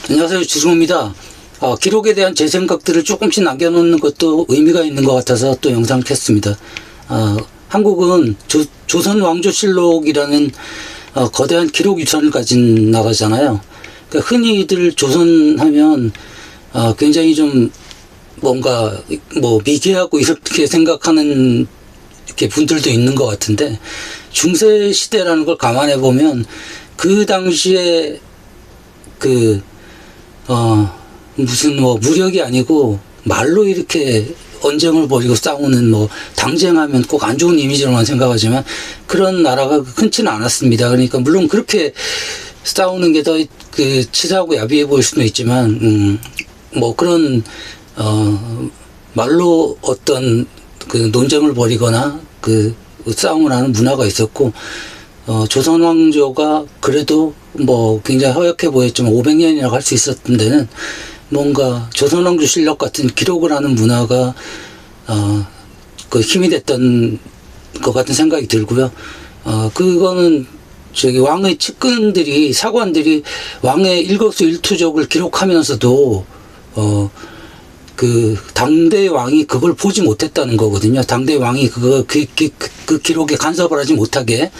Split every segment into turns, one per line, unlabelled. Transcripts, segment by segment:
안녕하세요, 주승호입니다. 기록에 대한 제 생각들을 조금씩 남겨놓는 것도 의미가 있는 것 같아서 또 영상을 켰습니다. 한국은 조선 왕조실록이라는 거대한 기록 유산을 가진 나라잖아요. 그러니까 흔히들 조선하면 굉장히 좀 뭔가 미개하고 이렇게 생각하는 이렇게 분들도 있는 것 같은데, 중세 시대라는 걸 감안해 보면 그 당시에 무슨 무력이 아니고 말로 이렇게 언쟁을 벌이고 싸우는, 당쟁하면 꼭 안 좋은 이미지로만 생각하지만 그런 나라가 흔치는 않았습니다. 그러니까 물론 그렇게 싸우는 게 더 치사하고 야비해 보일 수도 있지만, 그런 말로 어떤 논쟁을 벌이거나 싸움을 하는 문화가 있었고, 조선 왕조가 그래도 굉장히 허약해 보였지만 500년이라고 할 수 있었던 데는 뭔가 조선 왕조 실력 같은 기록을 하는 문화가 힘이 됐던 것 같은 생각이 들고요. 그거는 왕의 측근들이, 사관들이 왕의 일거수일투족을 기록하면서도 당대 왕이 그걸 보지 못했다는 거거든요. 당대 왕이 그 기록에 간섭을 하지 못하게,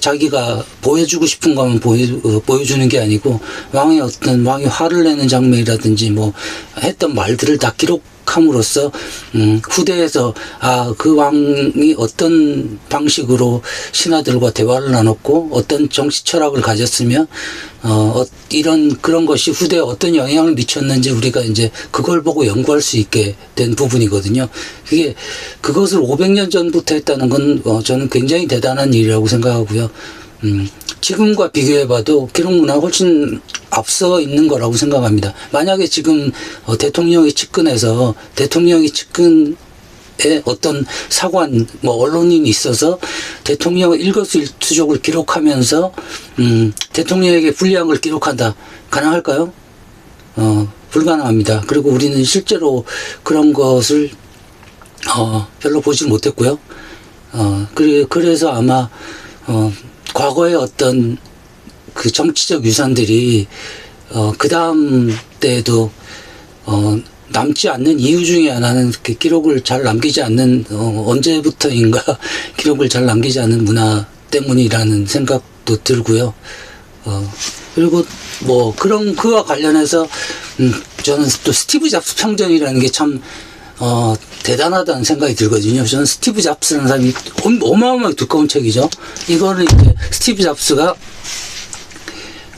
자기가 보여주고 싶은 거면 보여주는 게 아니고, 왕이 화를 내는 장면이라든지 했던 말들을 다 기록함으로써, 후대에서, 그 왕이 어떤 방식으로 신하들과 대화를 나눴고, 어떤 정치 철학을 가졌으며, 그런 것이 후대에 어떤 영향을 미쳤는지 우리가 이제 그걸 보고 연구할 수 있게 된 부분이거든요. 그것을 500년 전부터 했다는 건, 저는 굉장히 대단한 일이라고 생각하고요. 지금과 비교해봐도 기록 문화가 훨씬 앞서 있는 거라고 생각합니다. 만약에 지금 대통령이 측근에 어떤 사관, 언론인이 있어서 대통령의 일거수일투족을 기록하면서 대통령에게 불리한 걸 기록한다. 가능할까요? 불가능합니다. 그리고 우리는 실제로 그런 것을 별로 보지 못했고요. 그래서 아마 과거의 어떤 정치적 유산들이 그 다음 때에도 남지 않는 이유 중에 하나는 기록을 잘 남기지 않는, 언제부터인가 기록을 잘 남기지 않는 문화 때문이라는 생각도 들고요. 그리고 그와 관련해서 저는 또 스티브 잡스 평전이라는 게 참 대단하다는 생각이 들거든요. 저는 스티브 잡스라는 사람이 어마어마하게 두꺼운 책이죠. 이거는 이제 스티브 잡스가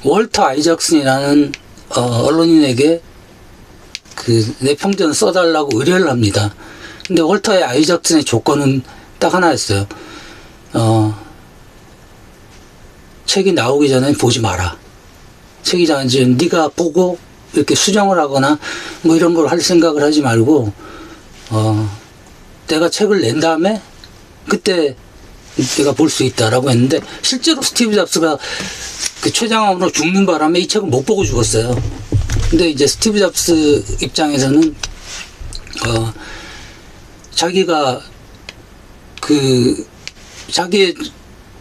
월터 아이작슨이라는 언론인에게 내 평전을 써달라고 의뢰를 합니다. 근데 월터 아이작슨의 조건은 딱 하나였어요. 책이 나오기 전에 보지 마라. 책이 이제 네가 보고 이렇게 수정을 하거나 이런 걸 할 생각을 하지 말고, 내가 책을 낸 다음에 그때 내가 볼 수 있다라고 했는데, 실제로 스티브 잡스가 췌장암으로 죽는 바람에 이 책을 못 보고 죽었어요. 근데 이제 스티브 잡스 입장에서는 자기가 자기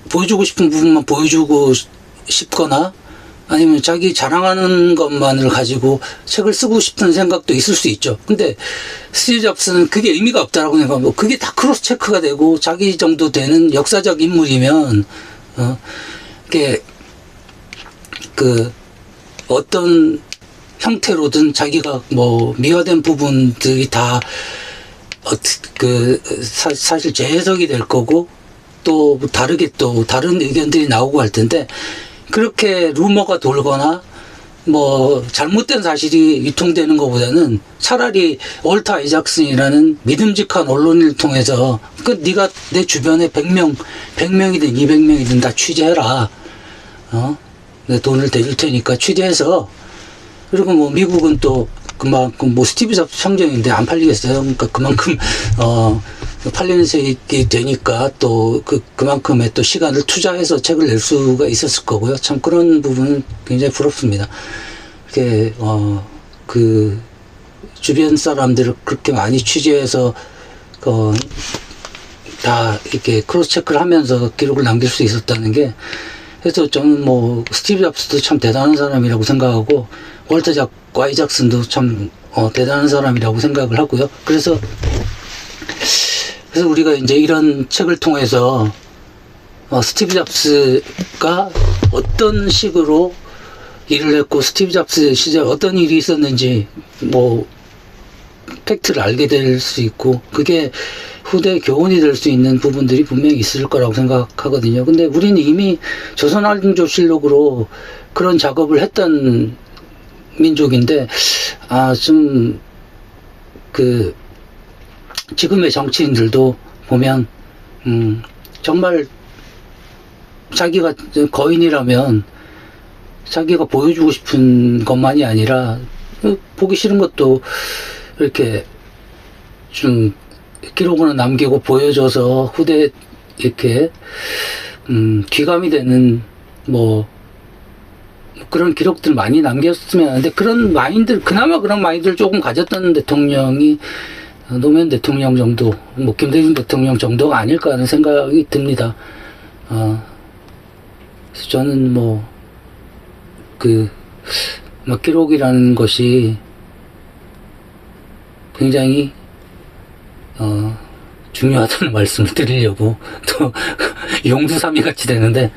보여주고 싶은 부분만 보여주고 싶거나, 아니면 자기 자랑하는 것만을 가지고 책을 쓰고 싶은 생각도 있을 수 있죠. 근데 스티브 잡스는 그게 의미가 없다라고 생각하고, 그게 다 크로스 체크가 되고 자기 정도 되는 역사적 인물이면 어떤 형태로든 자기가 미화된 부분들이 다 사실 재해석이 될 거고, 또 다르게 또 다른 의견들이 나오고 할 텐데, 그렇게 루머가 돌거나 잘못된 사실이 유통되는 것보다는 차라리 월터 아이작슨이라는 믿음직한 언론을 통해서 네가 내 주변에 100명이든 200명이든 다 취재해라. 내 돈을 대줄 테니까 취재해서. 그리고 미국은 또 그만큼 스티브 잡스 평전인데 안 팔리겠어요. 그러니까 그만큼 팔리는 책이 되니까 또 그만큼의 또 시간을 투자해서 책을 낼 수가 있었을 거고요. 참 그런 부분은 굉장히 부럽습니다. 이렇게 주변 사람들을 그렇게 많이 취재해서 다 이렇게 크로스 체크를 하면서 기록을 남길 수 있었다는 게 그래서 저는 뭐 스티브 잡스도 참 대단한 사람이라고 생각하고 월터 아이작슨도 참 대단한 사람이라고 생각을 하고요. 그래서 우리가 이제 이런 책을 통해서 스티브 잡스가 어떤 식으로 일을 했고 스티브 잡스 시절 어떤 일이 있었는지 뭐 팩트를 알게 될 수 있고 그게 후대 교훈이 될 수 있는 부분들이 분명히 있을 거라고 생각하거든요. 근데 우리는 이미 조선왕조실록으로 그런 작업을 했던 민족인데 지금의 정치인들도 보면 정말 자기가 거인이라면 자기가 보여주고 싶은 것만이 아니라 보기 싫은 것도 이렇게 좀 기록으로 남기고 보여줘서 후대에 이렇게 귀감이 되는 뭐 그런 기록들 많이 남겼으면 하는데 그나마 그런 마인드를 조금 가졌던 대통령이 노무현 대통령 정도, 뭐 김대중 대통령 정도가 아닐까 하는 생각이 듭니다. 그래서 저는 기록이라는 것이 굉장히 중요하다는 말씀을 드리려고 또 용두사미 같이 되는데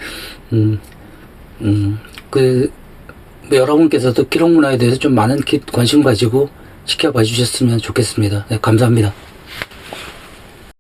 여러분께서도 기록 문화에 대해서 좀 많은 관심 가지고 지켜봐 주셨으면 좋겠습니다. 네, 감사합니다.